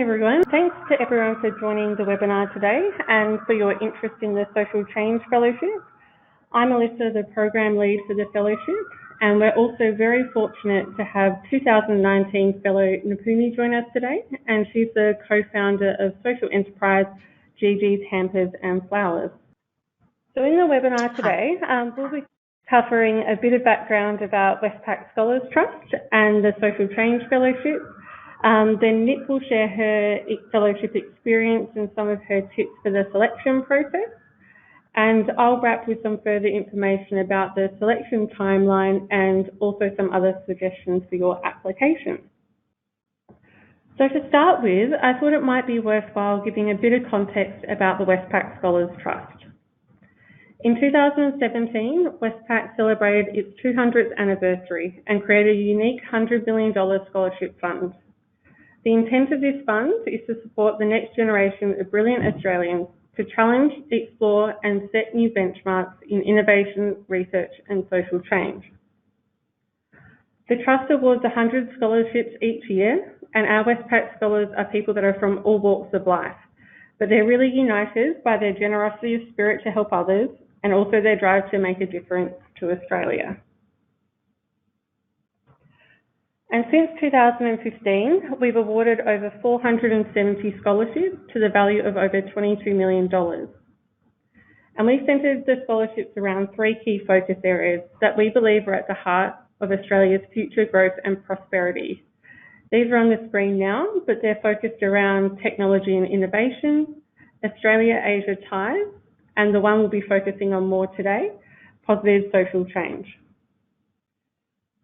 everyone. Thanks to everyone for joining the webinar today and for your interest in the Social Change Fellowship. I'm Alyssa, the Program Lead for the Fellowship, and we're also very fortunate to have 2019 fellow Napumi join us today, and she's the co-founder of social enterprise Gigi's Hampers and Flowers. So in the webinar today, we'll be covering a bit of background about Westpac Scholars Trust and the Social Change Fellowship. Then Nick will share her fellowship experience and some of her tips for the selection process. And I'll wrap with some further information about the selection timeline and also some other suggestions for your application. So to start with, I thought it might be worthwhile giving a bit of context about the Westpac Scholars Trust. In 2017, Westpac celebrated its 200th anniversary and created a unique $100 million scholarship fund. The intent of this fund is to support the next generation of brilliant Australians to challenge, explore and set new benchmarks in innovation, research and social change. The Trust awards 100 scholarships each year, and our Westpac scholars are people that are from all walks of life, but they're really united by their generosity of spirit to help others and also their drive to make a difference to Australia. And since 2015, we've awarded over 470 scholarships to the value of over $22 million. And we've centred the scholarships around three key focus areas that we believe are at the heart of Australia's future growth and prosperity. These are on the screen now, but they're focused around technology and innovation, Australia-Asia ties, and the one we'll be focusing on more today, positive social change.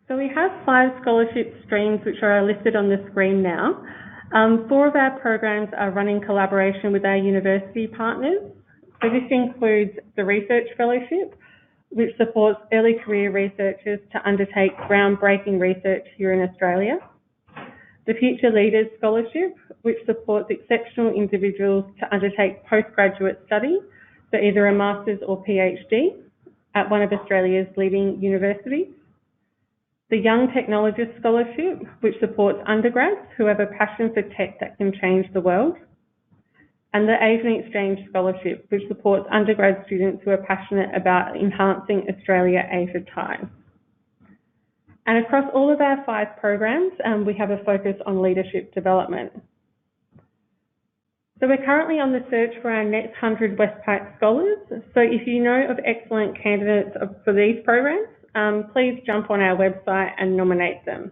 So we have 5 scholarship streams which are listed on the screen now. 4 of our programs are run in collaboration with our university partners. So this includes the Research Fellowship, which supports early career researchers to undertake groundbreaking research here in Australia. The Future Leaders Scholarship, which supports exceptional individuals to undertake postgraduate study, so either a master's or PhD, at one of Australia's leading universities. The Young Technologist Scholarship, which supports undergrads who have a passion for tech that can change the world. And the Asian Exchange Scholarship, which supports undergrad students who are passionate about enhancing Australia-Asia ties. And across all of our 5 programs, we have a focus on leadership development. So we're currently on the search for our next 100 Westpac scholars. So if you know of excellent candidates for these programs, please jump on our website and nominate them.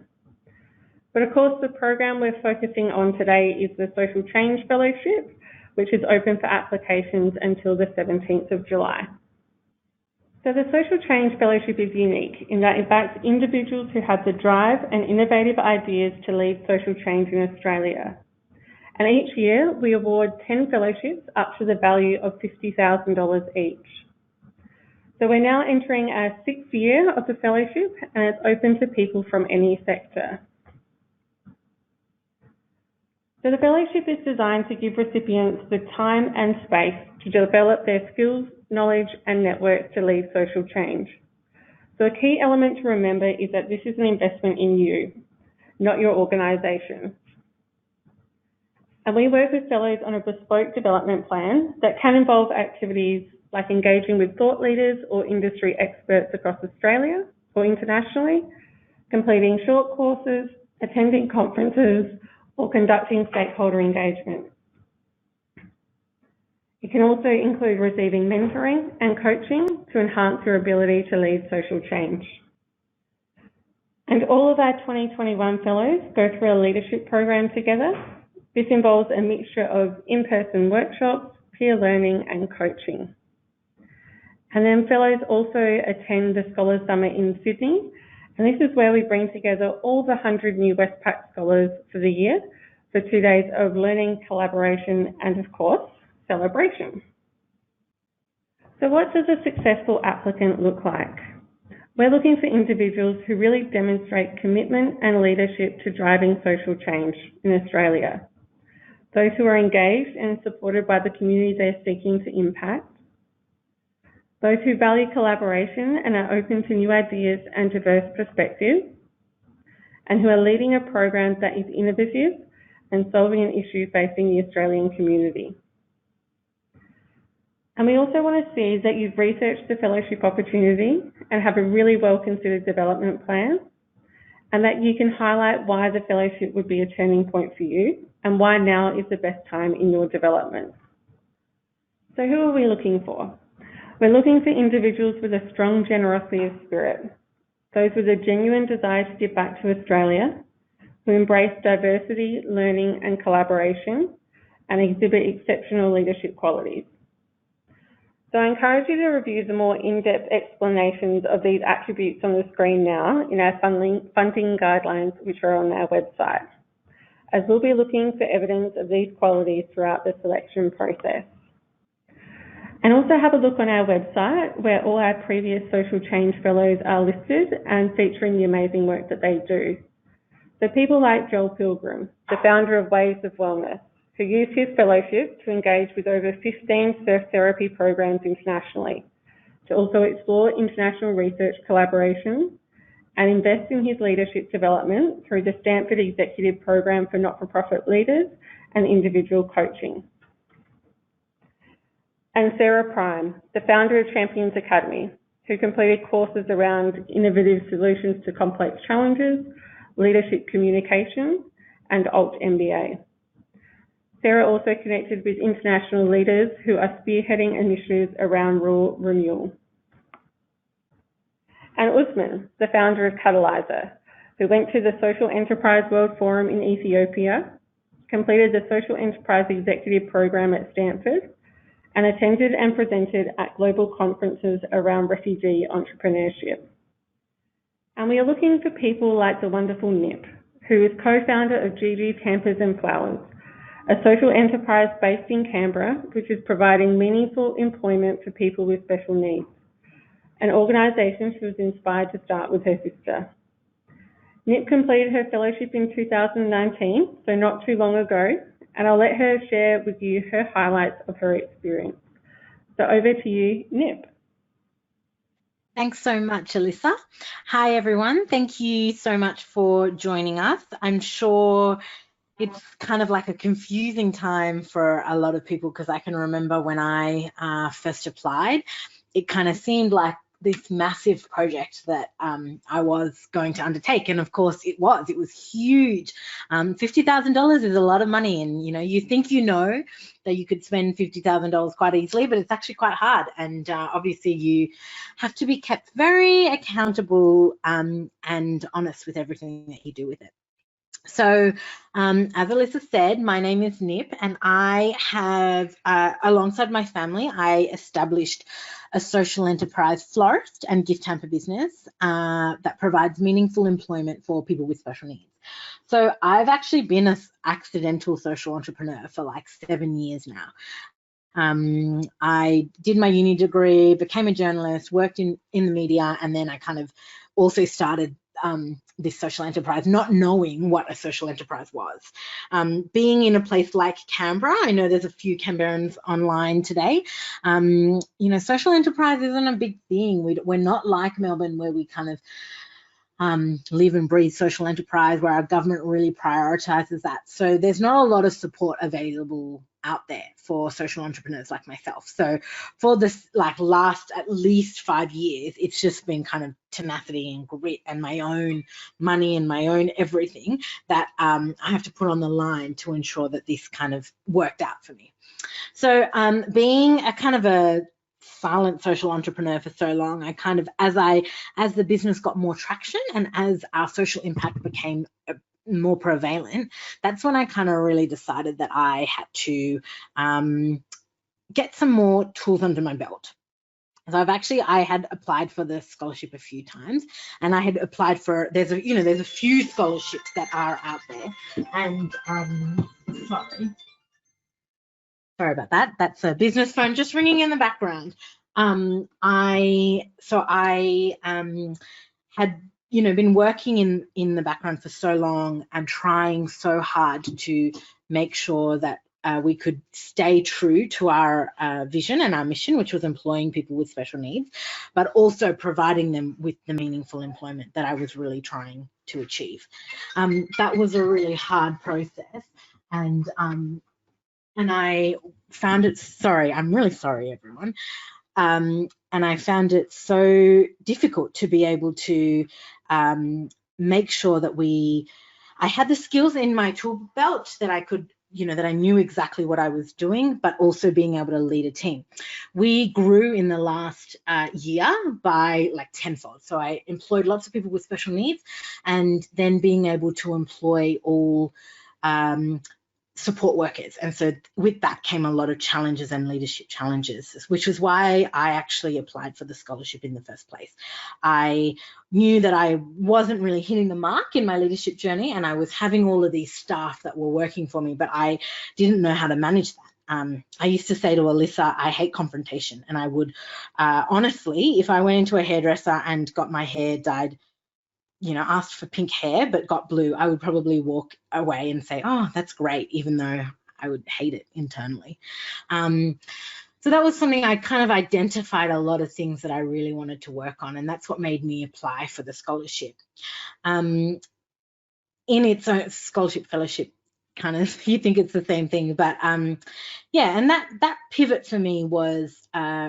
But of course, the program we're focusing on today is the Social Change Fellowship, which is open for applications until the 17th of July. So the Social Change Fellowship is unique in that it backs individuals who have the drive and innovative ideas to lead social change in Australia. And each year we award 10 fellowships up to the value of $50,000 each. So we're now entering our 6th year of the fellowship, and it's open to people from any sector. So the fellowship is designed to give recipients the time and space to develop their skills, knowledge and networks to lead social change. So a key element to remember is that this is an investment in you, not your organisation. And we work with fellows on a bespoke development plan that can involve activities like engaging with thought leaders or industry experts across Australia or internationally, completing short courses, attending conferences, or conducting stakeholder engagement. It can also include receiving mentoring and coaching to enhance your ability to lead social change. And all of our 2021 fellows go through a leadership program together. This involves a mixture of in-person workshops, peer learning, and coaching. And then fellows also attend the Scholars Summit in Sydney, and this is where we bring together all the 100 new Westpac scholars for the year for 2 days of learning, collaboration, and of course, celebration. So what does a successful applicant look like? We're looking for individuals who really demonstrate commitment and leadership to driving social change in Australia. Those who are engaged and supported by the community they're seeking to impact. Those who value collaboration and are open to new ideas and diverse perspectives, and who are leading a program that is innovative and solving an issue facing the Australian community. And we also want to see that you've researched the fellowship opportunity and have a really well-considered development plan, and that you can highlight why the fellowship would be a turning point for you and why now is the best time in your development. So who are we looking for? We're looking for individuals with a strong generosity of spirit, those with a genuine desire to give back to Australia, who embrace diversity, learning and collaboration, and exhibit exceptional leadership qualities. So I encourage you to review the more in-depth explanations of these attributes on the screen now in our funding guidelines, which are on our website, as we'll be looking for evidence of these qualities throughout the selection process. And also have a look on our website where all our previous social change fellows are listed and featuring the amazing work that they do. So people like Joel Pilgrim, the founder of Waves of Wellness, who used his fellowship to engage with over 15 surf therapy programs internationally, to also explore international research collaboration and invest in his leadership development through the Stanford Executive Program for Not-for-Profit Leaders and Individual Coaching. And Sarah Prime, the founder of Champions Academy, who completed courses around innovative solutions to complex challenges, leadership communication, and Alt MBA. Sarah also connected with international leaders who are spearheading initiatives around rural renewal. And Usman, the founder of Catalyzer, who went to the Social Enterprise World Forum in Ethiopia, completed the Social Enterprise Executive Program at Stanford, and attended and presented at global conferences around refugee entrepreneurship. And we are looking for people like the wonderful Nip, who is co-founder of GG Tampers and Flowers, a social enterprise based in Canberra, which is providing meaningful employment for people with special needs, an organisation she was inspired to start with her sister. Nip completed her fellowship in 2019, so not too long ago, and I'll let her share with you her highlights of her experience. So over to you, Nip. Thanks so much, Alyssa. Hi, everyone. Thank you so much for joining us. I'm sure it's kind of like a confusing time for a lot of people, because I can remember when I first applied, it kind of seemed like this massive project that I was going to undertake. And of course it was huge. $50,000 is a lot of money. And, you know, you think you know that you could spend $50,000 quite easily, but it's actually quite hard. And obviously you have to be kept very accountable and honest with everything that you do with it. So as Alyssa said, my name is Nip, and I have, alongside my family, I established a social enterprise florist and gift hamper business that provides meaningful employment for people with special needs. So I've actually been an accidental social entrepreneur for like 7 years now. I did my uni degree, became a journalist, worked in the media, and then I kind of also started this social enterprise, not knowing what a social enterprise was. Being in a place like Canberra, I know there's a few Canberrans online today, you know, social enterprise isn't a big thing. We're not like Melbourne, where we kind of live and breathe social enterprise, where our government really prioritises that. So there's not a lot of support available out there for social entrepreneurs like myself. So for this last at least 5 years, it's just been kind of tenacity and grit and my own money and my own everything that I have to put on the line to ensure that this kind of worked out for me. So being a kind of a silent social entrepreneur for so long, I kind of, as the business got more traction and as our social impact became more prevalent, that's when I kind of really decided that I had to get some more tools under my belt. So I had applied for the scholarship a few times, and I had applied for, there's a few scholarships that are out there, and sorry about that. That's a business phone just ringing in the background. I had been working in the background for so long and trying so hard to make sure that we could stay true to our vision and our mission, which was employing people with special needs, but also providing them with the meaningful employment that I was really trying to achieve. That was a really hard process. and I found it, sorry, I'm really sorry, everyone. And I found it so difficult to be able to make sure that I had the skills in my tool belt that I could, that I knew exactly what I was doing, but also being able to lead a team. We grew in the last year by like tenfold. So I employed lots of people with special needs, and then being able to employ all support workers. And so with that came a lot of challenges and leadership challenges, which is why I actually applied for the scholarship in the first place. I knew that I wasn't really hitting the mark in my leadership journey, and I was having all of these staff that were working for me, but I didn't know how to manage that. I used to say to Alyssa, I hate confrontation. And I would, honestly, if I went into a hairdresser and got my hair dyed, asked for pink hair but got blue, I would probably walk away and say, oh, that's great, even though I would hate it internally. So that was something I kind of identified a lot of things that I really wanted to work on, and that's what made me apply for the scholarship. In its own scholarship fellowship, kind of, you think it's the same thing, but yeah, and that pivot for me was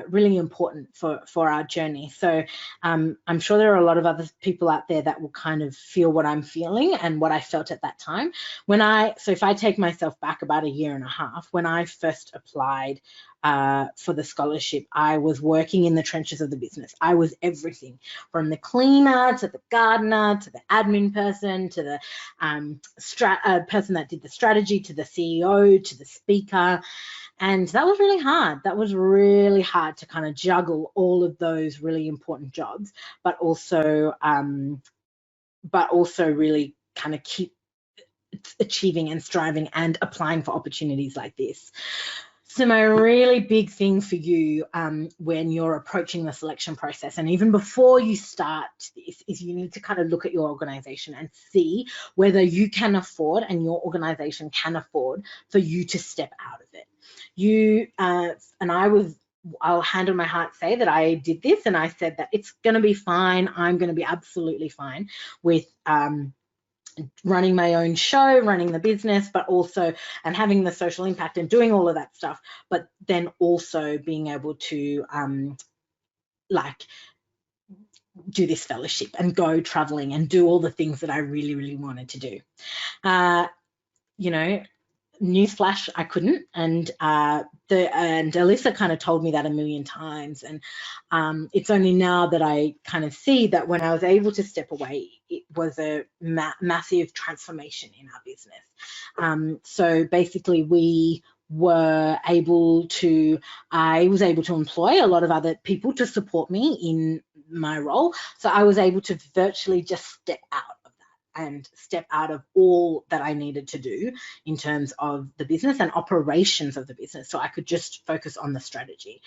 really important for our journey. So I'm sure there are a lot of other people out there that will kind of feel what I'm feeling and what I felt at that time. So if I take myself back about a year and a half, when I first applied for the scholarship, I was working in the trenches of the business. I was everything, from the cleaner to the gardener to the admin person to the person that did the strategy to the CEO to the speaker. And that was really hard. That was really hard to kind of juggle all of those really important jobs, but also really kind of keep achieving and striving and applying for opportunities like this. So my really big thing for you when you're approaching the selection process, and even before you start this, is you need to kind of look at your organization and see whether you can afford and your organization can afford for you to step out of it. I'll hand on my heart say that I did this, and I said that it's going to be fine. I'm going to be absolutely fine with running my own show, running the business, but also, and having the social impact and doing all of that stuff, but then also being able to do this fellowship and go traveling and do all the things that I really, really wanted to do. Newsflash, I couldn't, and Alyssa kind of told me that a million times, and it's only now that I kind of see that when I was able to step away, it was a massive transformation in our business. So basically, I was able to employ a lot of other people to support me in my role, so I was able to virtually just step out and step out of all that I needed to do in terms of the business and operations of the business, so I could just focus on the strategy.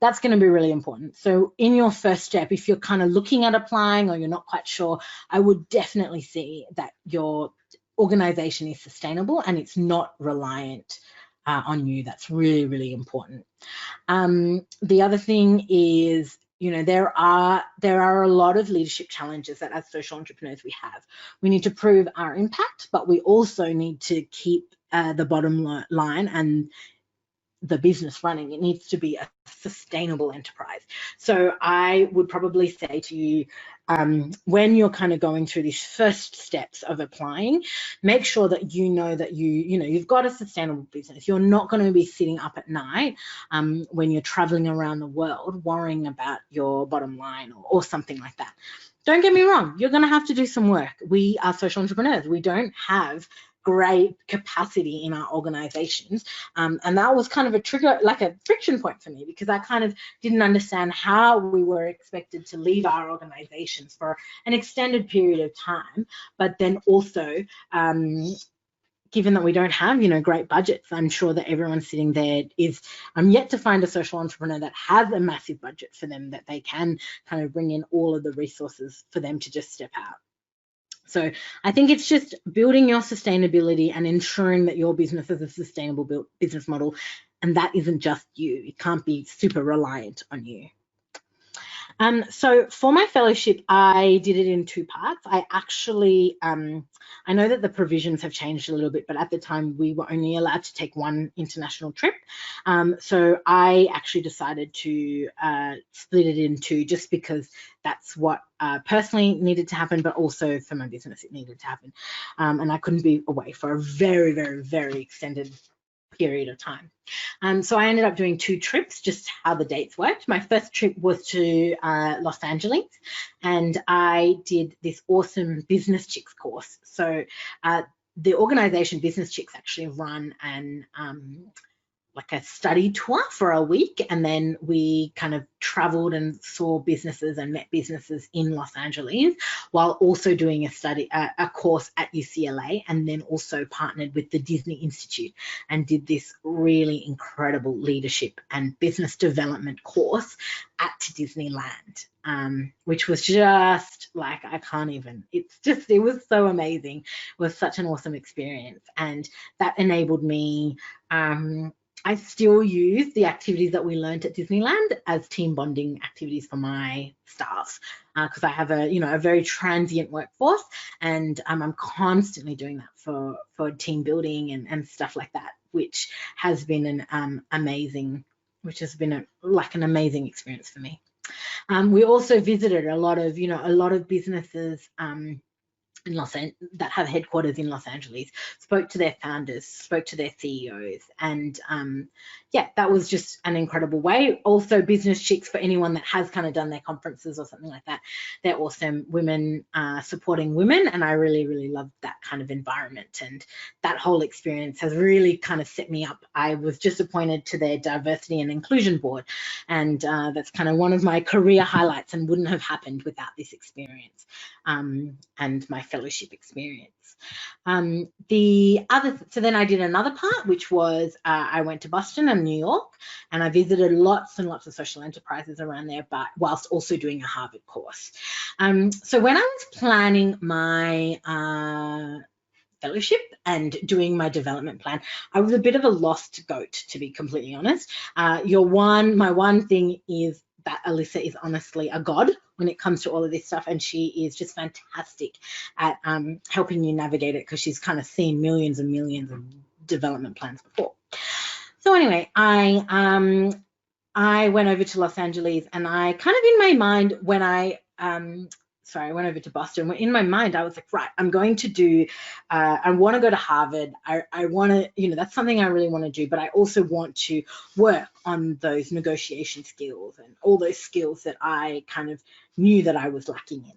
That's going to be really important. So in your first step, if you're kind of looking at applying or you're not quite sure, I would definitely see that your organization is sustainable and it's not reliant on you. That's really, really important. The other thing is, there are a lot of leadership challenges that as social entrepreneurs we have. We need to prove our impact, but we also need to keep the bottom line and the business running. It needs to be a sustainable enterprise. So I would probably say to you, when you're kind of going through these first steps of applying, make sure that you know that you've got a sustainable business. You're not going to be sitting up at night when you're traveling around the world worrying about your bottom line or something like that. Don't get me wrong, you're going to have to do some work. We are social entrepreneurs. We don't have great capacity in our organizations, and that was kind of a trigger, like a friction point for me, because I kind of didn't understand how we were expected to leave our organizations for an extended period of time, but then also given that we don't have great budgets, I'm sure that everyone sitting there I'm yet to find a social entrepreneur that has a massive budget for them, that they can kind of bring in all of the resources for them to just step out. So I think it's just building your sustainability and ensuring that your business is a sustainable business model, and that isn't just you. It can't be super reliant on you. So for my fellowship, I did it in two parts. I actually, I know that the provisions have changed a little bit, but at the time we were only allowed to take one international trip. So I actually decided to split it in two, just because that's what personally needed to happen, but also for my business it needed to happen. And I couldn't be away for a very, very, very extended period of time. So I ended up doing two trips, just how the dates worked. My first trip was to Los Angeles, and I did this awesome Business Chicks course. So the organization Business Chicks actually run an like a study tour for a week, and then we kind of traveled and saw businesses and met businesses in Los Angeles, while also doing a course at UCLA, and then also partnered with the Disney Institute and did this really incredible leadership and business development course at Disneyland, which was just like, I can't even, it was so amazing. It was such an awesome experience, and that enabled me, I still use the activities that we learned at Disneyland as team bonding activities for my staff, because I have a very transient workforce, and I'm constantly doing that for team building and stuff like that, which has been an amazing experience for me. We also visited a lot of businesses in that have headquarters in Los Angeles, spoke to their founders, spoke to their CEOs, and yeah, that was just an incredible way. Also, Business Chicks, for anyone that has kind of done their conferences or something like that, they're awesome women supporting women, and I really, really loved that kind of environment, and that whole experience has really kind of set me up. I was just appointed to their diversity and inclusion board, and that's kind of one of my career highlights, and wouldn't have happened without this experience and my fellowship experience. So then I did another part, which was I went to Boston and New York, and I visited lots and lots of social enterprises around there, but whilst also doing a Harvard course. So when I was planning my fellowship and doing my development plan, I was a bit of a lost goat, to be completely honest. My one thing is that Alyssa is honestly a god when it comes to all of this stuff, and she is just fantastic at helping you navigate it, because she's kind of seen millions and millions of development plans before. So anyway, I went over to Los Angeles, and I kind of, in my mind, when I went over to Boston. In my mind, I was like, right, I'm going to do, I want to go to Harvard. I want to, that's something I really want to do, but I also want to work on those negotiation skills and all those skills that I kind of knew that I was lacking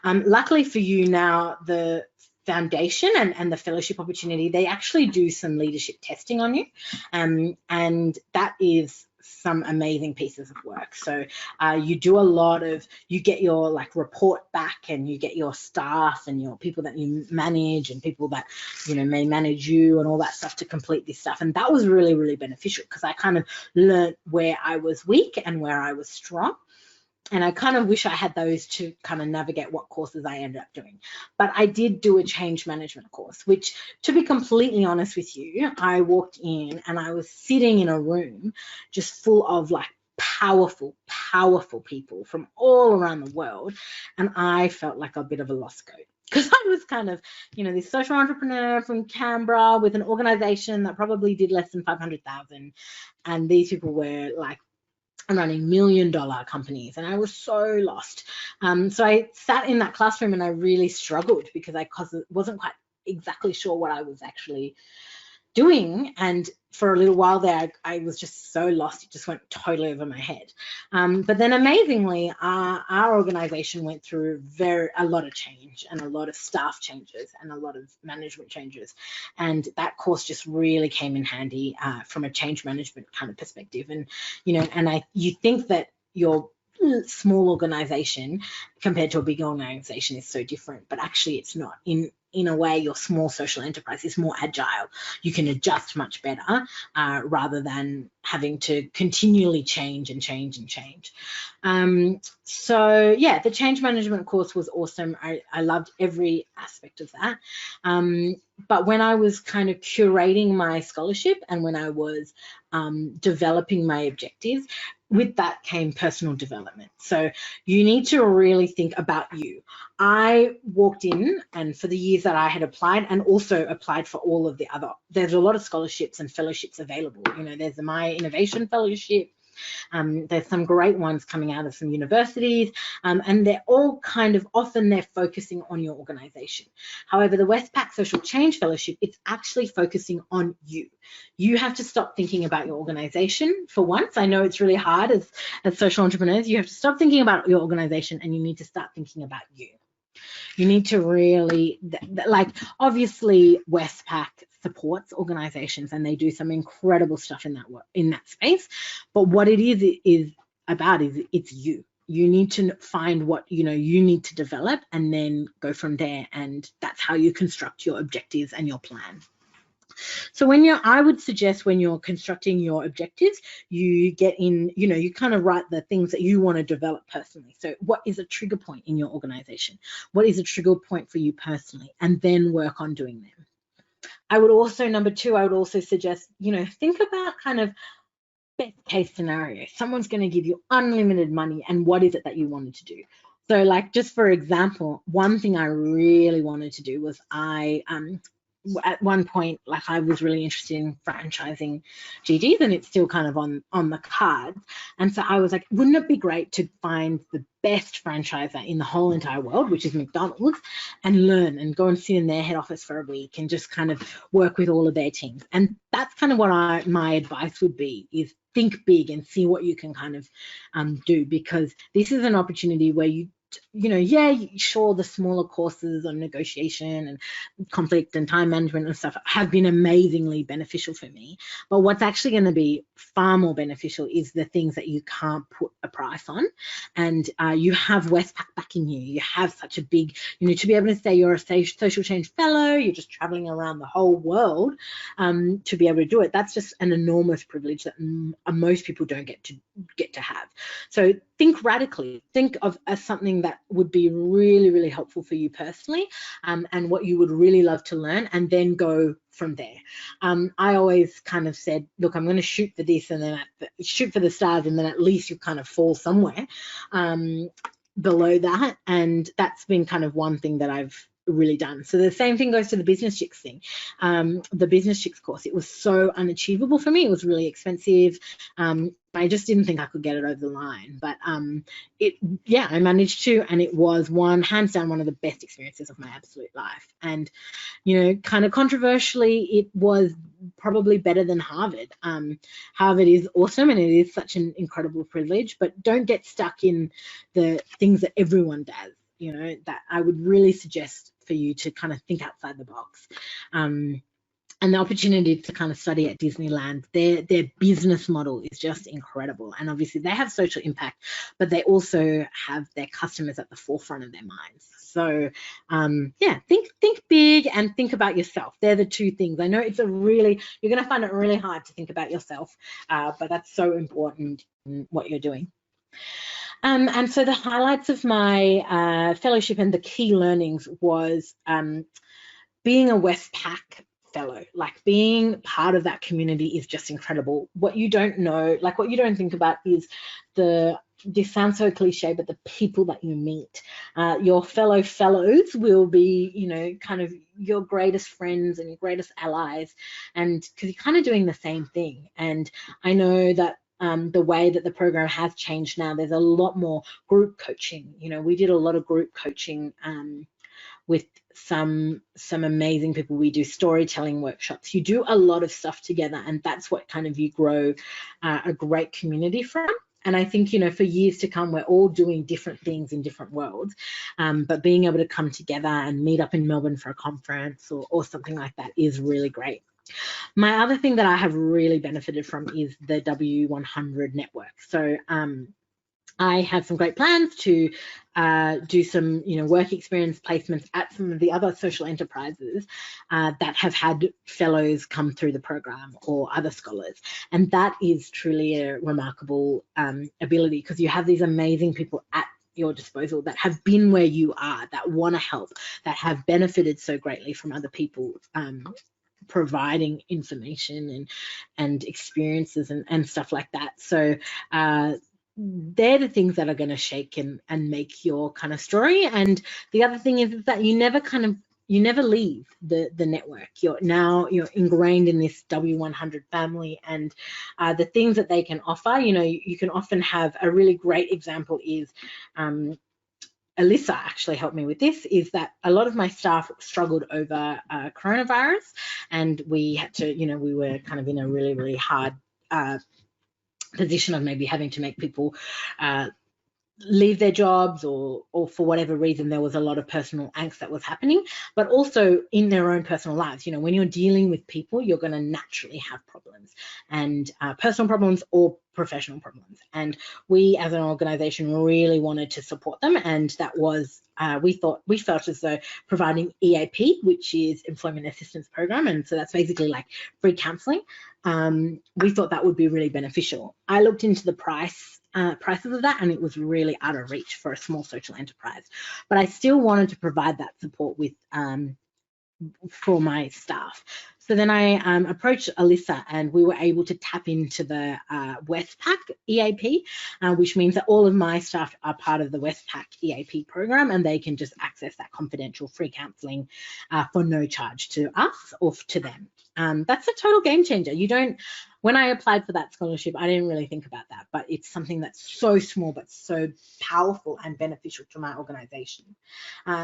in. Luckily for you now, the foundation and the fellowship opportunity, they actually do some leadership testing on you. And that is some amazing pieces of work. So you do a lot of, you get your report back, and you get your staff and your people that you manage and people that may manage you and all that stuff to complete this stuff. And that was really, really beneficial, because I kind of learned where I was weak and where I was strong. And I kind of wish I had those to kind of navigate what courses I ended up doing. But I did do a change management course, which, to be completely honest with you, I walked in and I was sitting in a room just full of powerful, powerful people from all around the world. And I felt like a bit of a lost goat, because I was kind of, this social entrepreneur from Canberra with an organization that probably did less than 500,000. And these people were running $1 million companies, and I was so lost. So I sat in that classroom and I really struggled, because I wasn't quite exactly sure what I was actually doing. And for a little while there, I was just so lost, it just went totally over my head. But then amazingly, our organization went through a lot of change, and a lot of staff changes, and a lot of management changes. And that course just really came in handy from a change management kind of perspective. And, you think that your small organization compared to a big organization is so different, but actually it's not. In a way, your small social enterprise is more agile. You can adjust much better rather than having to continually change and change and change. So yeah, the change management course was awesome. I loved every aspect of that. But when I was kind of curating my scholarship, and when I was developing my objectives, with that came personal development. So you need to really think about you. I walked in, and for the years that I had applied, and also applied for all of the other, there's a lot of scholarships and fellowships available. You know, there's the My Innovation Fellowship. There's some great ones coming out of some universities, and they're all kind of, often they're focusing on your organization. However, the Westpac Social Change Fellowship, it's actually focusing on you. You have to stop thinking about your organization for once. I know it's really hard as social entrepreneurs. You have to stop thinking about your organization, and you need to start thinking about you. You need to really, like, obviously Westpac supports organizations and they do some incredible stuff in that space, but what it is about is it's you. You need to find what you need to develop, and then go from there, and that's how you construct your objectives and your plan. So I would suggest when you're constructing your objectives, you get in, you kind of write the things that you want to develop personally. So what is a trigger point in your organization? What is a trigger point for you personally? And then work on doing them. I would also, number two, I would also suggest, think about kind of best case scenario. Someone's going to give you unlimited money, and what is it that you wanted to do? So like, just for example, one thing I really wanted to do was at one point, like, I was really interested in franchising GGs, and it's still kind of on the cards. And so I was like, wouldn't it be great to find the best franchisor in the whole entire world, which is McDonald's, and learn and go and sit in their head office for a week and just kind of work with all of their teams. And that's kind of what my advice would be, is think big and see what you can kind of do, because this is an opportunity where sure, the smaller courses on negotiation and conflict and time management and stuff have been amazingly beneficial for me. But what's actually going to be far more beneficial is the things that you can't put a price on. And you have Westpac backing you. You have such a big, to be able to say you're a social change fellow, you're just traveling around the whole world to be able to do it. That's just an enormous privilege that most people don't get to have. So think radically. Think of as something that would be really, really helpful for you personally, and what you would really love to learn, and then go from there. I always kind of said, look, I'm going to shoot for this, and then shoot for the stars, and then at least you kind of fall somewhere below that. And that's been kind of one thing that I've really done. So the same thing goes to the Business Chicks thing. The Business Chicks course, it was so unachievable for me. It was really expensive. I just didn't think I could get it over the line, but I managed to, and it was hands down one of the best experiences of my absolute life. And kind of controversially, it was probably better than Harvard. Harvard is awesome, and it is such an incredible privilege, but don't get stuck in the things that everyone does. That I would really suggest for you to kind of think outside the box. And the opportunity to kind of study at Disneyland, their business model is just incredible. And obviously they have social impact, but they also have their customers at the forefront of their minds. So think big and think about yourself. They're the two things. I know you're going to find it really hard to think about yourself, but that's so important in what you're doing. And so the highlights of my fellowship and the key learnings was being a Westpac fellow. Like, being part of that community is just incredible. What you don't think about is this sounds so cliche, but the people that you meet. Your fellow fellows will be, kind of your greatest friends and your greatest allies, and because you're kind of doing the same thing. And I know that the way that the program has changed now, there's a lot more group coaching. We did a lot of group coaching with some amazing people. We do storytelling workshops. You do a lot of stuff together, and that's what kind of you grow a great community from. And I think, for years to come, we're all doing different things in different worlds, but being able to come together and meet up in Melbourne for a conference or something like that is really great. My other thing that I have really benefited from is the W100 network. So I have some great plans to do some, work experience placements at some of the other social enterprises that have had fellows come through the program, or other scholars. And that is truly a remarkable ability, because you have these amazing people at your disposal that have been where you are, that want to help, that have benefited so greatly from other people providing information and experiences and stuff like that. So they're the things that are going to shake and make your kind of story. And the other thing is that you never leave the network. You're ingrained in this W100 family, and the things that they can offer, you can often have a really great example is Alyssa actually helped me with this, is that a lot of my staff struggled over coronavirus, and we had to, we were kind of in a really, really hard position of maybe having to make people leave their jobs, or for whatever reason there was a lot of personal angst that was happening, but also in their own personal lives. When you're dealing with people, you're going to naturally have problems, and personal problems or professional problems. And we as an organization really wanted to support them, and that was we felt as though providing EAP, which is Employment Assistance Program, and so that's basically like free counseling, we thought that would be really beneficial. I looked into the prices of that, and it was really out of reach for a small social enterprise, but I still wanted to provide that support with for my staff. So then I approached Alyssa, and we were able to tap into the Westpac EAP, which means that all of my staff are part of the Westpac EAP program, and they can just access that confidential free counselling for no charge to us or to them. That's a total game changer. When I applied for that scholarship, I didn't really think about that, but it's something that's so small but so powerful and beneficial to my organization.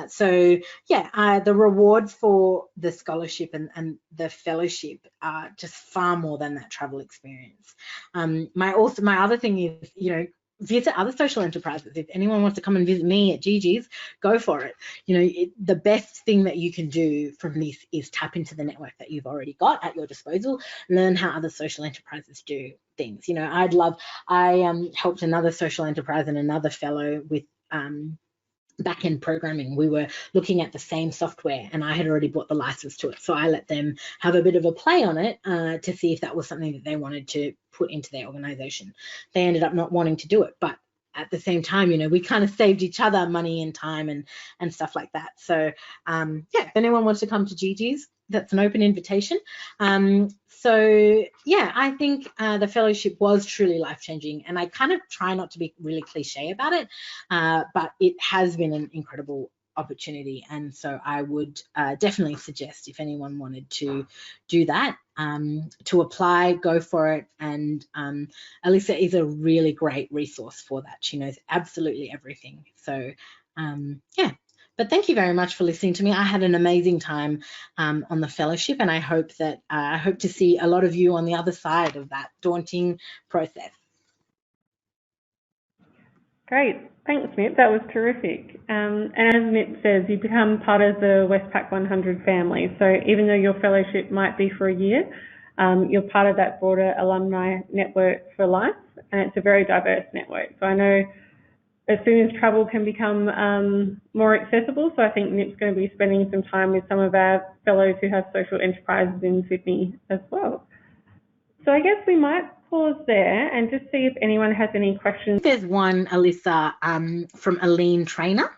So yeah, the rewards for the scholarship and the fellowship are just far more than that travel experience. My other thing is, visit other social enterprises. If anyone wants to come and visit me at Gigi's, go for it. The best thing that you can do from this is tap into the network that you've already got at your disposal, learn how other social enterprises do things. I helped another social enterprise and another fellow with back-end programming. We were looking at the same software, and I had already bought the license to it, so I let them have a bit of a play on it to see if that was something that they wanted to put into their organization. They ended up not wanting to do it, but at the same time, we kind of saved each other money and time and stuff like that. So yeah, if anyone wants to come to Gigi's, that's an open invitation. So yeah, I think the fellowship was truly life-changing, and I kind of try not to be really cliche about it, but it has been an incredible opportunity, and so I would definitely suggest, if anyone wanted to do that, to apply, go for it. And Alyssa is a really great resource for that. She knows absolutely everything. So yeah. But thank you very much for listening to me. I had an amazing time on the fellowship, and I hope to see a lot of you on the other side of that daunting process. Great, thanks, Mip. That was terrific. And as Mip says, you become part of the Westpac 100 family. So even though your fellowship might be for a year, you're part of that broader alumni network for life, and it's a very diverse network. So I know as soon as travel can become more accessible, so I think Nip's going to be spending some time with some of our fellows who have social enterprises in Sydney as well. So I guess we might pause there and just see if anyone has any questions. There's one, Alyssa, from Aline Trainer.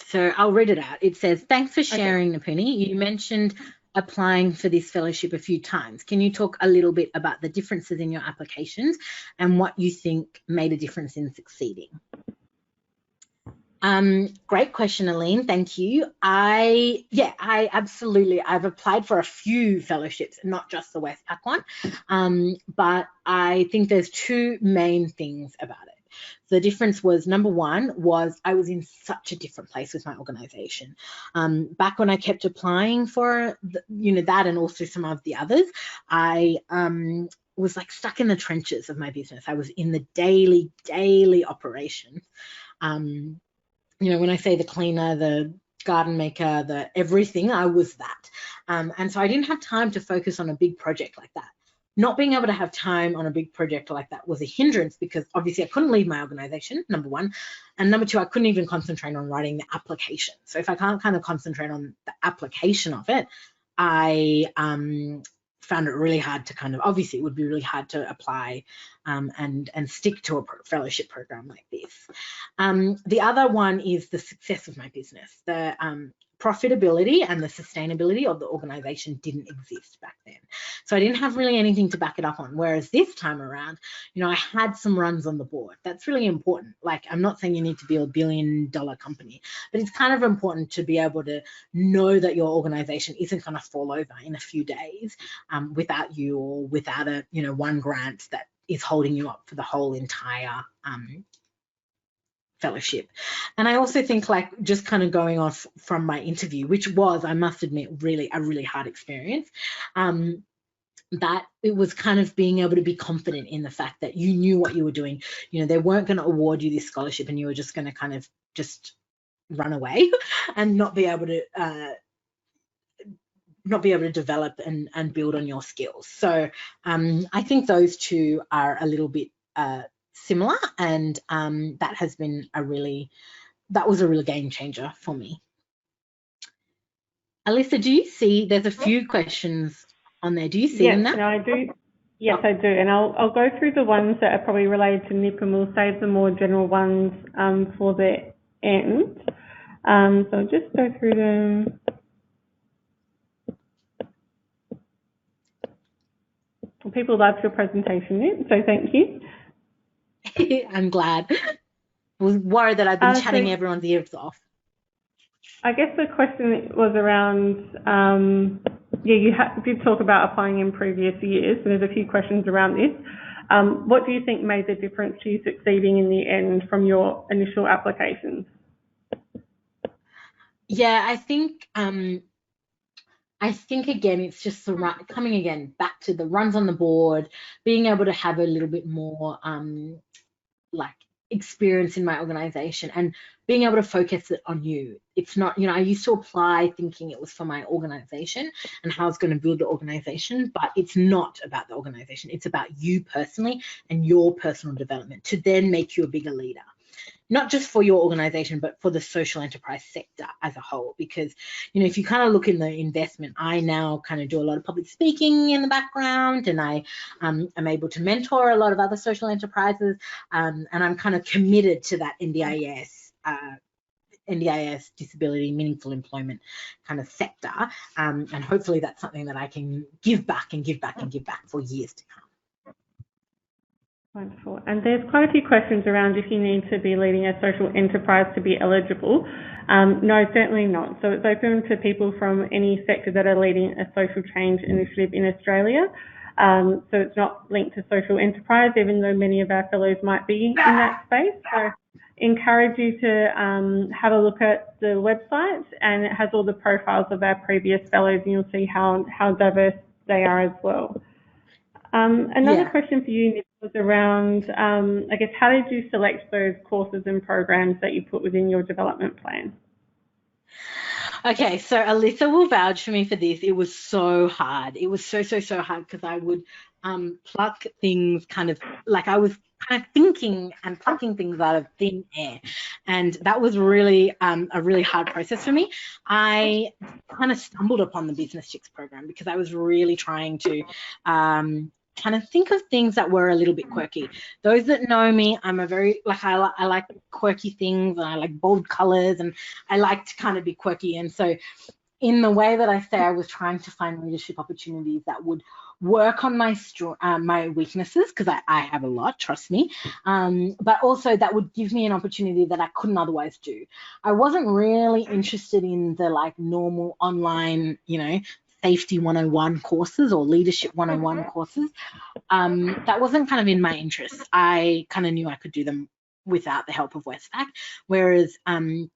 So I'll read it out. It says, thanks for sharing, okay. Napuni. You mentioned applying for this fellowship a few times. Can you talk a little bit about the differences in your applications and what you think made a difference in succeeding? Great question, Aline. Thank you. I've applied for a few fellowships, not just the Westpac one, but I think there's two main things about it. The difference was, number one, was I was in such a different place with my organization. Back when I kept applying for that and also some of the others, I was like stuck in the trenches of my business. I was in the daily operations. When I say the cleaner, the garden maker, the everything, I was that. And so I didn't have time to focus on a big project like that. Not being able to have time on a big project like that was a hindrance, because obviously I couldn't leave my organization, number one. And number two, I couldn't even concentrate on writing the application. So if I can't kind of concentrate on the application of it, I found it really hard to obviously it would be really hard to apply and stick to a fellowship program like this. The other one is the success of my business. The profitability and the sustainability of the organization didn't exist back then. So I didn't have really anything to back it up on. Whereas this time around, you know, I had some runs on the board. That's really important. Like, I'm not saying you need to be a $1 billion company, but it's kind of important to be able to know that your organization isn't going to fall over in a few days without you, or without a, you know, one grant that is holding you up for the whole entire fellowship. And I also think, like, just kind of going off from my interview, which was, I must admit, really a really hard experience, that it was kind of being able to be confident in the fact that you knew what you were doing. You know, they weren't going to award you this scholarship and you were just going to kind of just run away and not be able to develop and build on your skills. So I think those two are a little bit similar, and that was a real game changer for me. Alyssa, do you see, there's a few questions on there. Do you see them now? Yes, no, I do. Yes, I do. And I'll go through the ones that are probably related to NIP, and we'll save the more general ones for the end. So I'll just go through them. People loved your presentation, Nip, so thank you. I'm glad. I was worried that I'd been chatting everyone's ears off. I guess the question was around, you did talk about applying in previous years, and there's a few questions around this. What do you think made the difference to you succeeding in the end from your initial applications? Yeah, I think again, it's just coming again back to the runs on the board, being able to have a little bit more like experience in my organization and being able to focus it on you. It's not, you know, I used to apply thinking it was for my organization and how it's going to build the organization, but it's not about the organization. It's about you personally and your personal development to then make you a bigger leader. Not just for your organization, but for the social enterprise sector as a whole. Because, you know, if you kind of look in the investment, I now kind of do a lot of public speaking in the background, and I am able to mentor a lot of other social enterprises, and I'm kind of committed to that NDIS disability, meaningful employment kind of sector, and hopefully that's something that I can give back and give back and give back for years to come. Wonderful. And there's quite a few questions around if you need to be leading a social enterprise to be eligible. No, certainly not. So it's open to people from any sector that are leading a social change initiative in Australia. So it's not linked to social enterprise, even though many of our fellows might be in that space. So encourage you to have a look at the website, and it has all the profiles of our previous fellows, and you'll see how diverse they are as well. Another question for you, Nick, was around, I guess, how did you select those courses and programs that you put within your development plan? Okay, so Alyssa will vouch for me for this. It was so hard. It was so hard because I would pluck things kind of like I was kind of thinking and plucking things out of thin air. And that was really a really hard process for me. I kind of stumbled upon the Business Chicks program because I was really trying to kind of think of things that were a little bit quirky. Those that know me, I'm a very, like, I like quirky things, and I like bold colors, and I like to kind of be quirky. And so in the way that I say, I was trying to find leadership opportunities that would work on my weaknesses, because I have a lot, trust me, but also that would give me an opportunity that I couldn't otherwise do. I wasn't really interested in the like normal online, you know, safety 101 courses or leadership 101 courses. That wasn't kind of in my interest. I kind of knew I could do them without the help of Westpac. Whereas,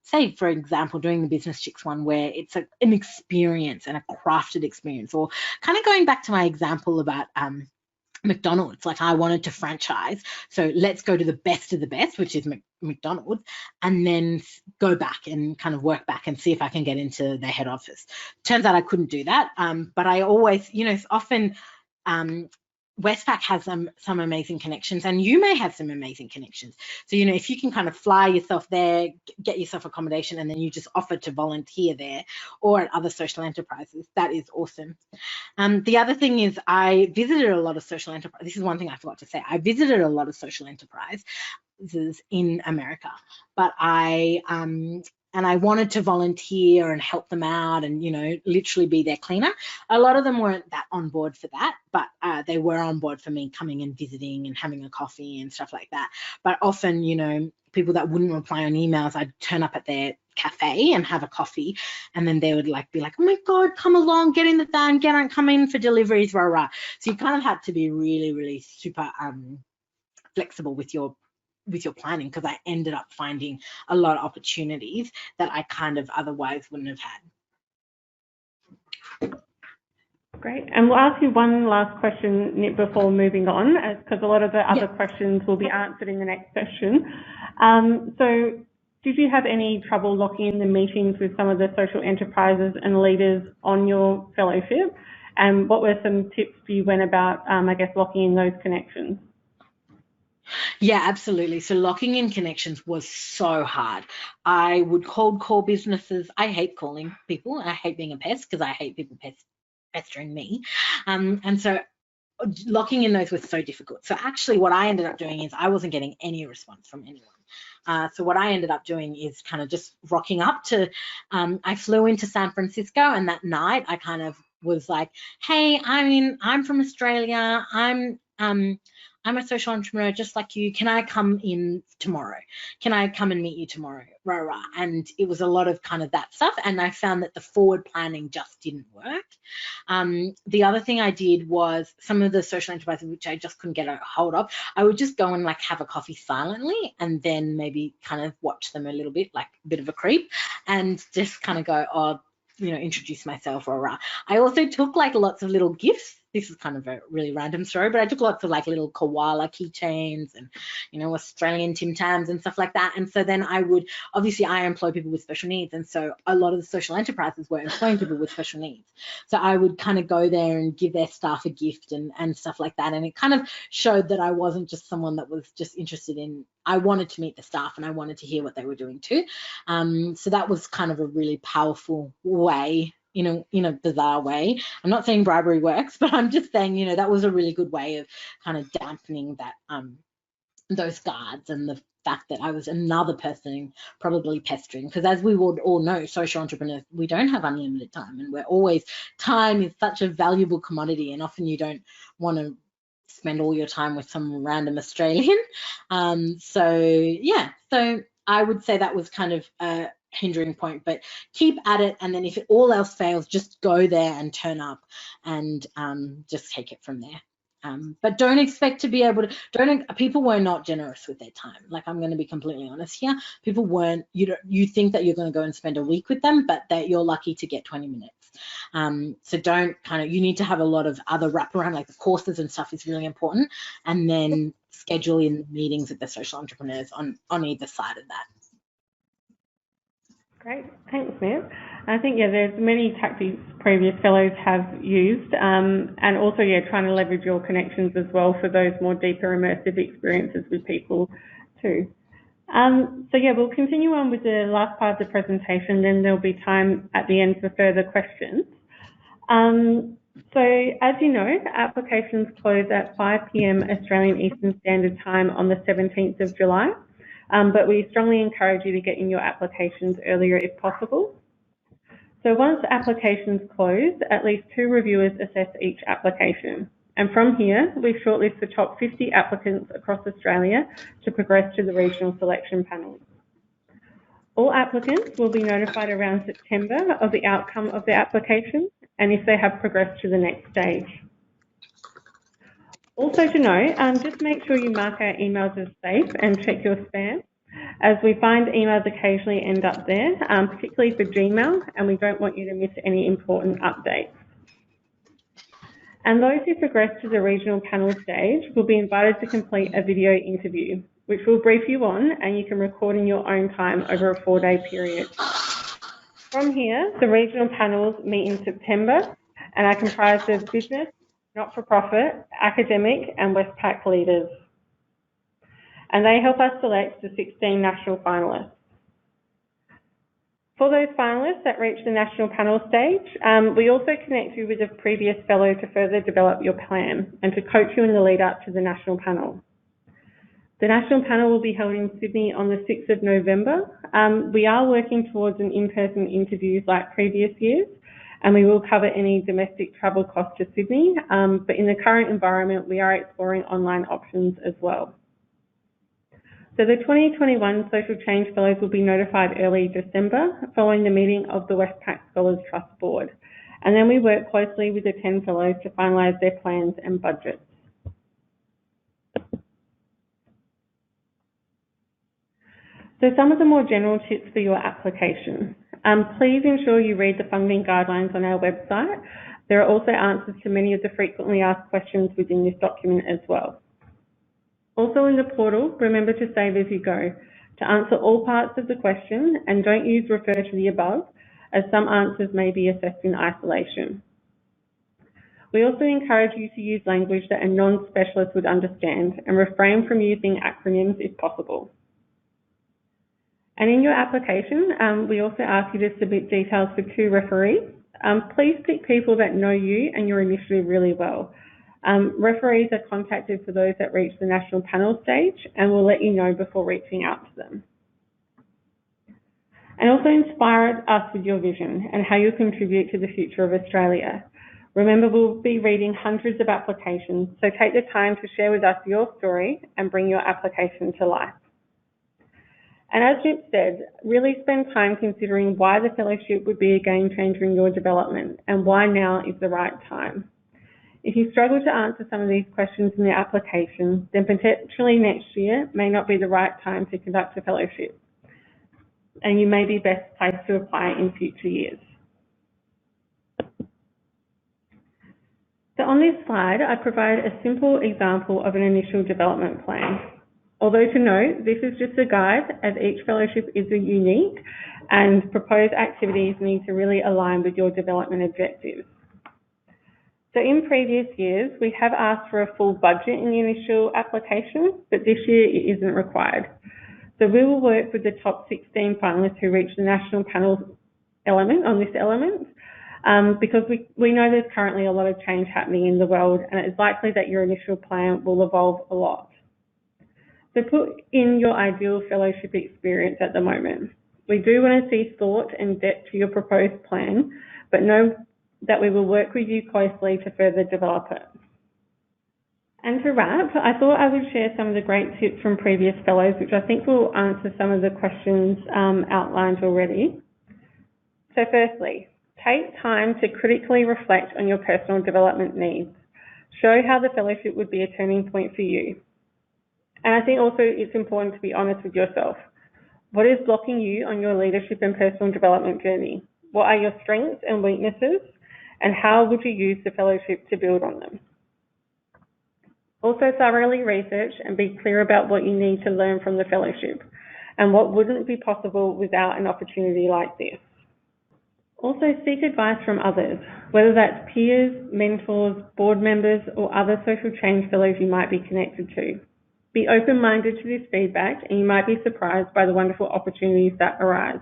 say, for example, doing the Business Chicks one, where it's an experience and a crafted experience, or kind of going back to my example about McDonald's, like I wanted to franchise, so let's go to the best of the best, which is McDonald's, and then go back and kind of work back and see if I can get into their head office. Turns out I couldn't do that, but I always, you know, often Westpac has some amazing connections, and you may have some amazing connections. So, you know, if you can kind of fly yourself there, get yourself accommodation, and then you just offer to volunteer there or at other social enterprises, that is awesome. The other thing is I visited a lot of social enterprise. This is one thing I forgot to say. I visited a lot of social enterprises in America, but I am and I wanted to volunteer and help them out and, you know, literally be their cleaner. A lot of them weren't that on board for that, but they were on board for me coming and visiting and having a coffee and stuff like that. But often, you know, people that wouldn't reply on emails, I'd turn up at their cafe and have a coffee, and then they would like be like, oh my God, come along, get in the van, get on, come in for deliveries, rah, rah. So you kind of had to be really, really super flexible with your planning, because I ended up finding a lot of opportunities that I kind of otherwise wouldn't have had. Great. And we'll ask you one last question, Nip, before moving on, because a lot of the other questions will be answered in the next session. So did you have any trouble locking in the meetings with some of the social enterprises and leaders on your fellowship? And what were some tips you went about, I guess, locking in those connections? Yeah, absolutely. So locking in connections was so hard. I would cold call businesses. I hate calling people. I hate being a pest because I hate people pestering me. And so locking in those was so difficult. So actually what I ended up doing is I wasn't getting any response from anyone. So what I ended up doing is kind of just rocking up to, I flew into San Francisco, and that night I kind of was like, hey, I'm from Australia. I'm a social entrepreneur just like you. Can I come in tomorrow? Can I come and meet you tomorrow? Rah, rah. And it was a lot of kind of that stuff. And I found that the forward planning just didn't work. The other thing I did was some of the social enterprises, which I just couldn't get a hold of, I would just go and like have a coffee silently and then maybe kind of watch them a little bit, like a bit of a creep, and just kind of go, oh, you know, introduce myself, or rah. I also took like lots of little gifts. This is kind of a really random story, but I took lots of like little koala keychains and, you know, Australian Tim Tams and stuff like that. And so then I employ people with special needs. And so a lot of the social enterprises were employing people with special needs. So I would kind of go there and give their staff a gift and stuff like that. And it kind of showed that I wasn't just someone that was just interested in, I wanted to meet the staff and I wanted to hear what they were doing too. So that was kind of a really powerful way, in a bizarre way. I'm not saying bribery works, but I'm just saying, that was a really good way of kind of dampening that, those guards and the fact that I was another person probably pestering. Because as we would all know, social entrepreneurs, we don't have unlimited time, and time is such a valuable commodity, and often you don't want to spend all your time with some random Australian. So I would say that was kind of a hindering point, but keep at it, and then if all else fails, just go there and turn up and just take it from there. But don't expect to be able to, people were not generous with their time. Like, I'm going to be completely honest here. People weren't, you think that you're going to go and spend a week with them, but that you're lucky to get 20 minutes. So don't you need to have a lot of other wraparound, like the courses and stuff is really important. And then schedule in meetings with the social entrepreneurs on either side of that. Great, thanks, Nip. I think, there's many tactics previous fellows have used, and also, trying to leverage your connections as well for those more deeper immersive experiences with people too. We'll continue on with the last part of the presentation, then there'll be time at the end for further questions. So as you know, applications close at 5 p.m. Australian Eastern Standard Time on the 17th of July. But we strongly encourage you to get in your applications earlier if possible. So once applications close, at least 2 reviewers assess each application. And from here, we shortlist the top 50 applicants across Australia to progress to the regional selection panels. All applicants will be notified around September of the outcome of their application and if they have progressed to the next stage. Also to note, just make sure you mark our emails as safe and check your spam, as we find emails occasionally end up there, particularly for Gmail, and we don't want you to miss any important updates. And those who progress to the regional panel stage will be invited to complete a video interview, which we'll brief you on, and you can record in your own time over a 4-day period. From here, the regional panels meet in September and are comprised of business, not-for-profit, academic and Westpac leaders. And they help us select the 16 national finalists. For those finalists that reach the national panel stage, we also connect you with a previous fellow to further develop your plan and to coach you in the lead up to the national panel. The national panel will be held in Sydney on the 6th of November. We are working towards an in-person interviews like previous years, and we will cover any domestic travel costs to Sydney, but in the current environment, we are exploring online options as well. So the 2021 Social Change Fellows will be notified early December following the meeting of the Westpac Scholars Trust Board. And then we work closely with the 10 fellows to finalise their plans and budgets. So some of the more general tips for your application. Please ensure you read the funding guidelines on our website. There are also answers to many of the frequently asked questions within this document as well. Also in the portal, remember to save as you go to answer all parts of the question, and don't use refer to the above, as some answers may be assessed in isolation. We also encourage you to use language that a non-specialist would understand and refrain from using acronyms if possible. And in your application, we also ask you to submit details for 2 referees. Please pick people that know you and your initiative really well. Referees are contacted for those that reach the national panel stage, and we'll let you know before reaching out to them. And also inspire us with your vision and how you contribute to the future of Australia. Remember, we'll be reading hundreds of applications, so take the time to share with us your story and bring your application to life. And as Nip said, really spend time considering why the fellowship would be a game changer in your development and why now is the right time. If you struggle to answer some of these questions in the application, then potentially next year may not be the right time to conduct a fellowship, and you may be best placed to apply in future years. So on this slide, I provide a simple example of an initial development plan. Although to note, this is just a guide, as each fellowship is unique and proposed activities need to really align with your development objectives. So in previous years, we have asked for a full budget in the initial application, but this year it isn't required. So we will work with the top 16 finalists who reach the national panel element on this element, because we know there's currently a lot of change happening in the world, and it's likely that your initial plan will evolve a lot. So put in your ideal fellowship experience at the moment. We do want to see thought and depth to your proposed plan, but know that we will work with you closely to further develop it. And to wrap, I thought I would share some of the great tips from previous fellows, which I think will answer some of the questions outlined already. So firstly, take time to critically reflect on your personal development needs. Show how the fellowship would be a turning point for you. And I think also it's important to be honest with yourself. What is blocking you on your leadership and personal development journey? What are your strengths and weaknesses? And how would you use the fellowship to build on them? Also thoroughly research and be clear about what you need to learn from the fellowship and what wouldn't be possible without an opportunity like this. Also seek advice from others, whether that's peers, mentors, board members, or other social change fellows you might be connected to. Be open-minded to this feedback, and you might be surprised by the wonderful opportunities that arise.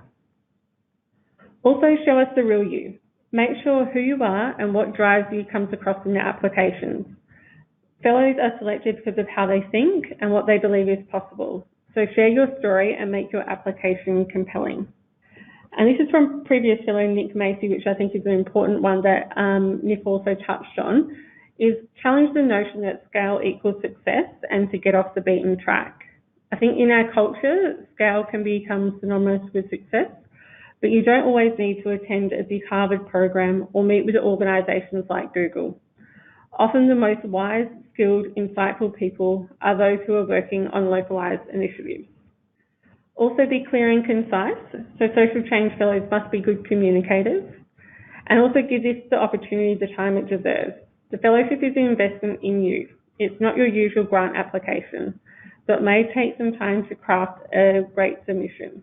Also show us the real you. Make sure who you are and what drives you comes across in the applications. Fellows are selected because of how they think and what they believe is possible. So share your story and make your application compelling. And this is from previous fellow Nick Macy, which I think is an important one that Nick also touched on, is challenge the notion that scale equals success and to get off the beaten track. I think in our culture, scale can become synonymous with success, but you don't always need to attend a big Harvard program or meet with organisations like Google. Often the most wise, skilled, insightful people are those who are working on localised initiatives. Also be clear and concise, so social change fellows must be good communicators, and also give this the opportunity the time it deserves. The fellowship is an investment in you. It's not your usual grant application, so it may take some time to craft a great submission.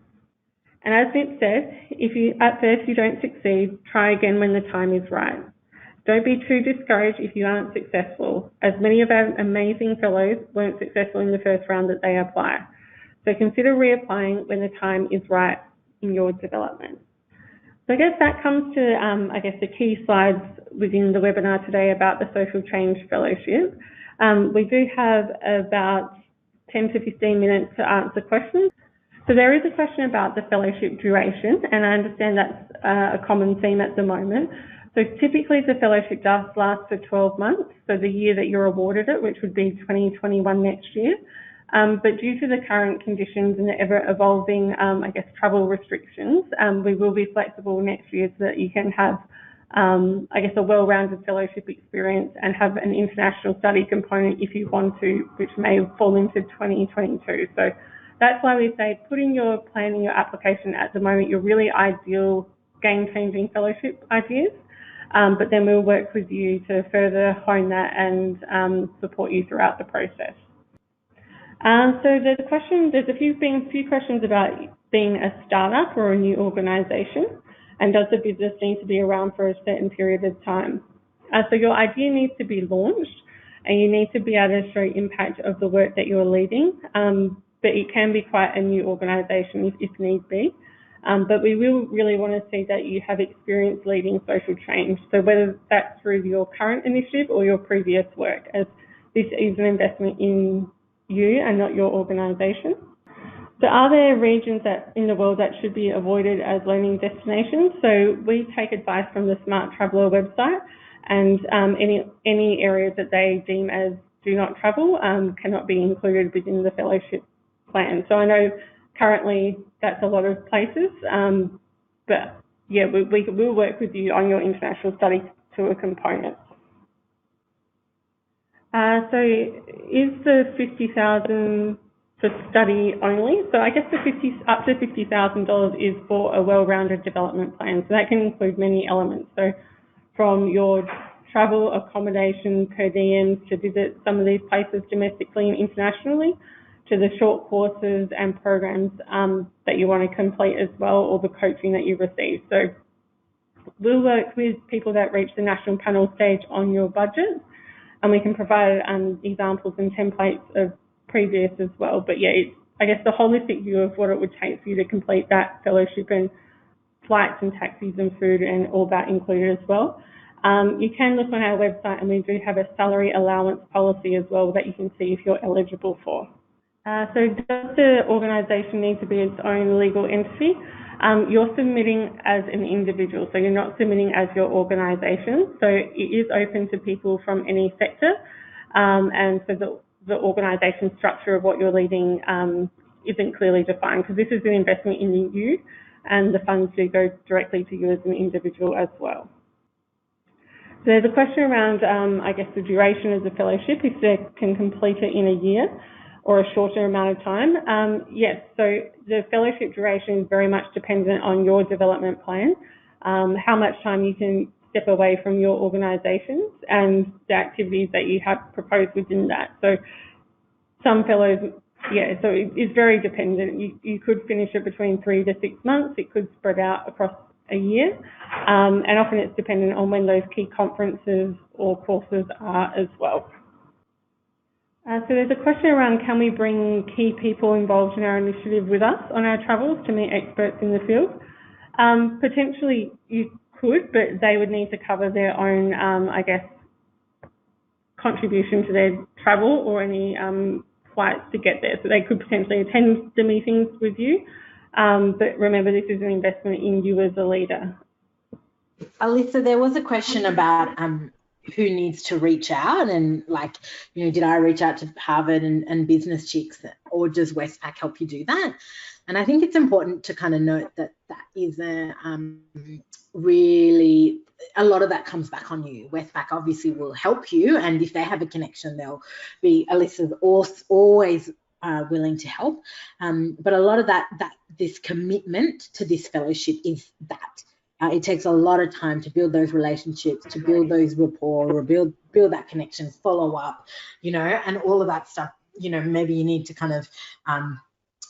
And as Nip said, if at first you don't succeed, try again when the time is right. Don't be too discouraged if you aren't successful, as many of our amazing fellows weren't successful in the first round that they apply. So consider reapplying when the time is right in your development. So I guess that comes to, the key slides within the webinar today about the Social Change Fellowship. We do have about 10 to 15 minutes to answer questions. So there is a question about the fellowship duration, and I understand that's a common theme at the moment. So typically the fellowship does last for 12 months, so the year that you're awarded it, which would be 2021 next year. But due to the current conditions and the ever-evolving, travel restrictions, we will be flexible next year so that you can have, a well-rounded fellowship experience and have an international study component if you want to, which may fall into 2022. So that's why we say put in your plan in your application at the moment your really ideal game-changing fellowship ideas, but then we'll work with you to further hone that and support you throughout the process. So there's a few questions about being a startup or a new organisation, and does the business need to be around for a certain period of time? So your idea needs to be launched, and you need to be able to show impact of the work that you're leading, but it can be quite a new organisation if need be. But we will really want to see that you have experience leading social change. So whether that's through your current initiative or your previous work, as this is an investment in you and not your organisation. So are there regions in the world that should be avoided as learning destinations? So we take advice from the Smart Traveller website, and any areas that they deem as do not travel cannot be included within the fellowship plan. So I know currently that's a lot of places, but yeah, we'll work with you on your international study tour component. So is the 50,000 for study only? So I guess up to $50,000 is for a well-rounded development plan. So that can include many elements. So from your travel, accommodation, per diems to visit some of these places domestically and internationally, to the short courses and programs that you want to complete as well, or the coaching that you receive. So we'll work with people that reach the national panel stage on your budget, and we can provide examples and templates of previous as well. But yeah, it's, I guess, the holistic view of what it would take for you to complete that fellowship, and flights and taxis and food and all that included as well. You can look on our website, and we do have a salary allowance policy as well that you can see if you're eligible for. So does the organisation need to be its own legal entity? You're submitting as an individual, so you're not submitting as your organisation. So it is open to people from any sector, and so the organisation structure of what you're leading isn't clearly defined, because this is an investment in you, and the funds do go directly to you as an individual as well. So there's a question around, the duration of the fellowship, if they can complete it in a year or a shorter amount of time. Yes, so the fellowship duration is very much dependent on your development plan, how much time you can step away from your organisations and the activities that you have proposed within that. So some fellows, so it's very dependent. You could finish it between 3 to 6 months. It could spread out across a year, and often it's dependent on when those key conferences or courses are as well. So there's a question around, can we bring key people involved in our initiative with us on our travels to meet experts in the field? Potentially you could, but they would need to cover their own, contribution to their travel or any flights to get there. So they could potentially attend the meetings with you, but remember, this is an investment in you as a leader. Alyssa, there was a question about who needs to reach out, and did I reach out to Harvard and Business Chicks, or does Westpac help you do that? And I think it's important to kind of note that that is really, a lot of that comes back on you. Westpac obviously will help you, and if they have a connection, they'll be, Alyssa's always willing to help. But a lot of this commitment to this fellowship is that. It takes a lot of time to build those relationships, to build those rapport, or build that connection, follow up, and all of that stuff. Maybe you need to kind of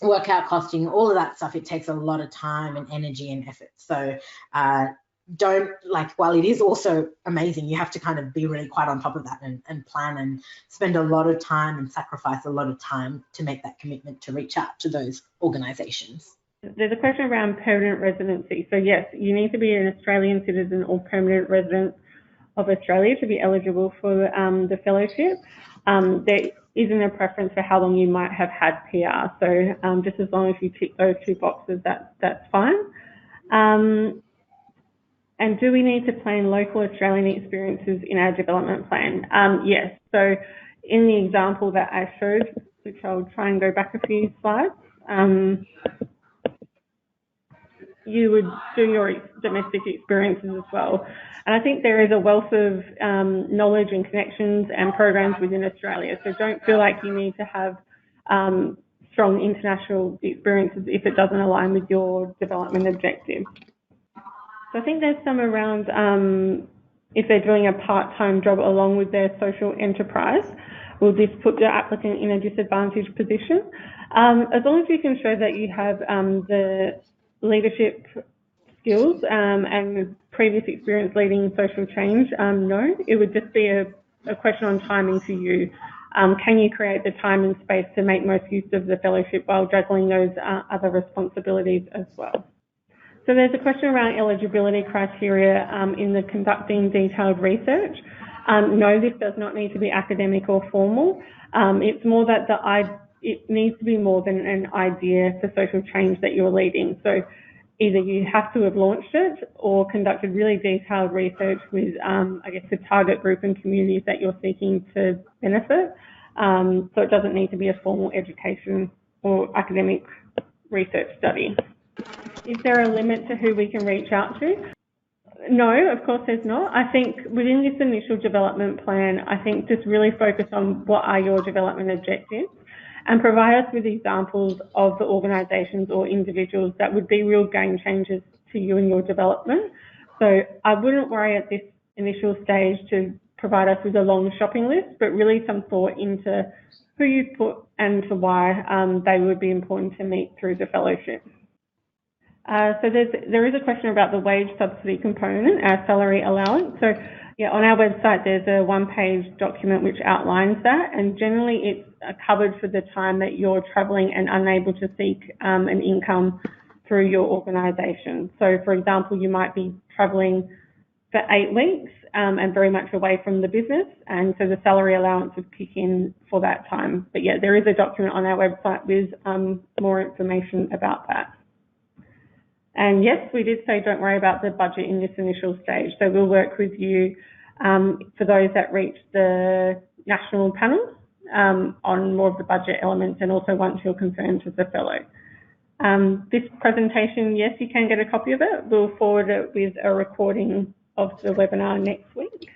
work out costing, all of that stuff. It takes a lot of time and energy and effort. So while it is also amazing, you have to kind of be really quite on top of that and plan and spend a lot of time and sacrifice a lot of time to make that commitment to reach out to those organizations. There's a question around permanent residency. So yes, you need to be an Australian citizen or permanent resident of Australia to be eligible for the fellowship. There isn't a preference for how long you might have had PR. So just as long as you tick those two boxes, that's fine. And do we need to plan local Australian experiences in our development plan? Yes. So in the example that I showed, which I'll try and go back a few slides, you would do your domestic experiences as well. And I think there is a wealth of knowledge and connections and programs within Australia. So don't feel like you need to have strong international experiences if it doesn't align with your development objectives. So I think there's some around if they're doing a part-time job along with their social enterprise, will this put the applicant in a disadvantaged position? As long as you can show that you have the leadership skills and previous experience leading social change, no, it would just be a question on timing for you. Can you create the time and space to make most use of the fellowship while juggling those other responsibilities as well? So there's a question around eligibility criteria in the conducting detailed research. No, this does not need to be academic or formal. It's more that it needs to be more than an idea for social change that you're leading. So either you have to have launched it or conducted really detailed research with, I guess, the target group and communities that you're seeking to benefit. So it doesn't need to be a formal education or academic research study. Is there a limit to who we can reach out to? No, of course there's not. I think within this initial development plan, I think just really focus on what are your development objectives and provide us with examples of the organisations or individuals that would be real game changers to you and your development. So I wouldn't worry at this initial stage to provide us with a long shopping list, but really some thought into who you put and to why they would be important to meet through the fellowship. So there is a question about the wage subsidy component, our salary allowance. So yeah, on our website there's a one-page document which outlines that, and generally it's covered for the time that you're travelling and unable to seek an income through your organisation. So for example, you might be travelling for 8 weeks and very much away from the business, and so the salary allowance would kick in for that time. But yeah, there is a document on our website with more information about that. And yes, we did say don't worry about the budget in this initial stage. So we'll work with you for those that reach the national panel on more of the budget elements, and also once you're confirmed as a fellow. This presentation, yes, you can get a copy of it. We'll forward it with a recording of the webinar next week.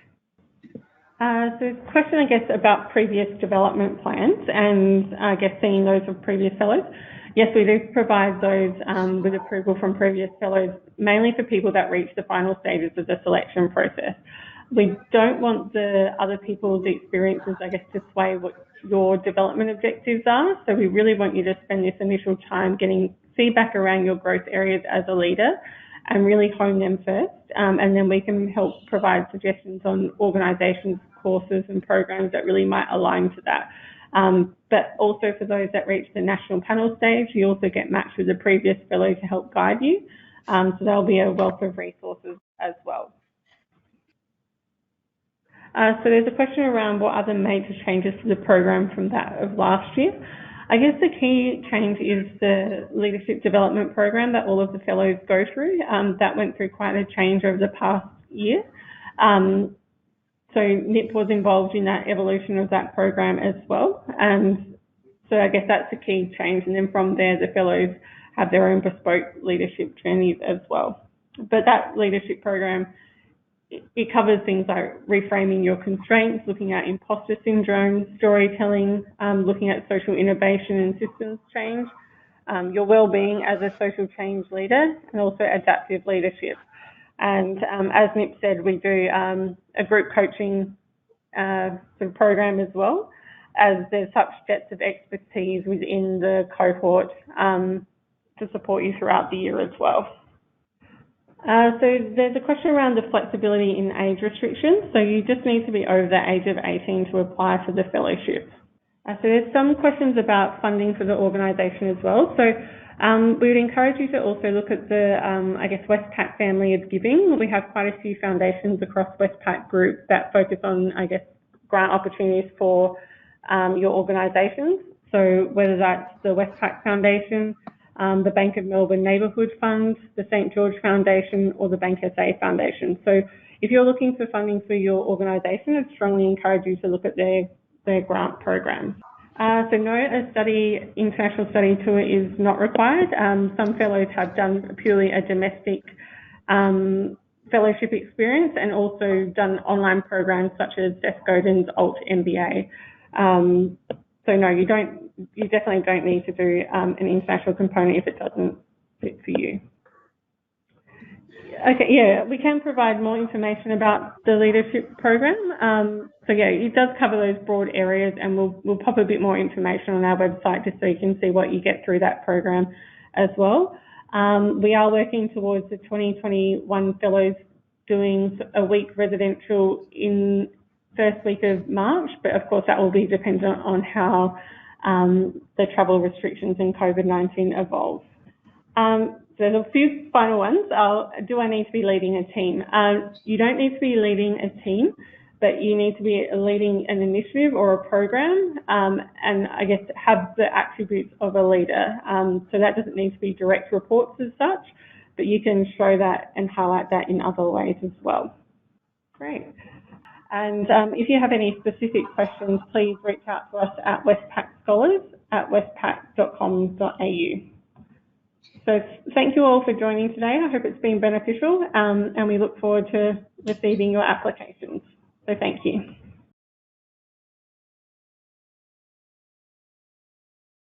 So question, I guess, about previous development plans and I guess seeing those of previous fellows. Yes, we do provide those with approval from previous fellows, mainly for people that reach the final stages of the selection process. We don't want the other people's experiences, I guess, to sway what your development objectives are. So we really want you to spend this initial time getting feedback around your growth areas as a leader and really hone them first. And then we can help provide suggestions on organisations, courses and programs that really might align to that. But also for those that reach the national panel stage, you also get matched with a previous fellow to help guide you. So there'll be a wealth of resources as well. So there's a question around what are the major changes to the program from that of last year. I guess the key change is the leadership development program that all of the fellows go through. That went through quite a change over the past year. So NIP was involved in that evolution of that program as well. And so I guess that's the key change. And then from there, the fellows have their own bespoke leadership journeys as well. But that leadership program, it covers things like reframing your constraints, looking at imposter syndrome, storytelling, looking at social innovation and systems change, your well-being as a social change leader, and also adaptive leadership. And as Nip said, we do a group coaching sort of program as well, as there's such depth of expertise within the cohort to support you throughout the year as well. So there's a question around the flexibility in age restrictions. So you just need to be over the age of 18 to apply for the fellowship. So there's some questions about funding for the organisation as well. So we would encourage you to also look at the, I guess, Westpac family of giving. We have quite a few foundations across Westpac Group that focus on, I guess, grant opportunities for your organisations. So whether that's the Westpac Foundation, the Bank of Melbourne Neighbourhood Fund, the St George Foundation, or the Bank SA Foundation. So if you're looking for funding for your organisation, I'd strongly encourage you to look at their grant programs. So no, international study tour is not required. Some fellows have done purely a domestic fellowship experience and also done online programs such as Seth Godin's Alt MBA. So no, you definitely don't need to do an international component if it doesn't fit for you. Okay, yeah, we can provide more information about the leadership program. So yeah, it does cover those broad areas, and we'll pop a bit more information on our website just so you can see what you get through that program as well. We are working towards the 2021 fellows doing a week residential in first week of March, but of course that will be dependent on how the travel restrictions and COVID-19 evolve. There's a few final ones. Do I need to be leading a team? You don't need to be leading a team, but you need to be leading an initiative or a program, and I guess have the attributes of a leader. So that doesn't need to be direct reports as such, but you can show that and highlight that in other ways as well. Great. And if you have any specific questions, please reach out to us at westpacscholars@westpac.com.au. So thank you all for joining today. I hope it's been beneficial, and we look forward to receiving your applications. So thank you.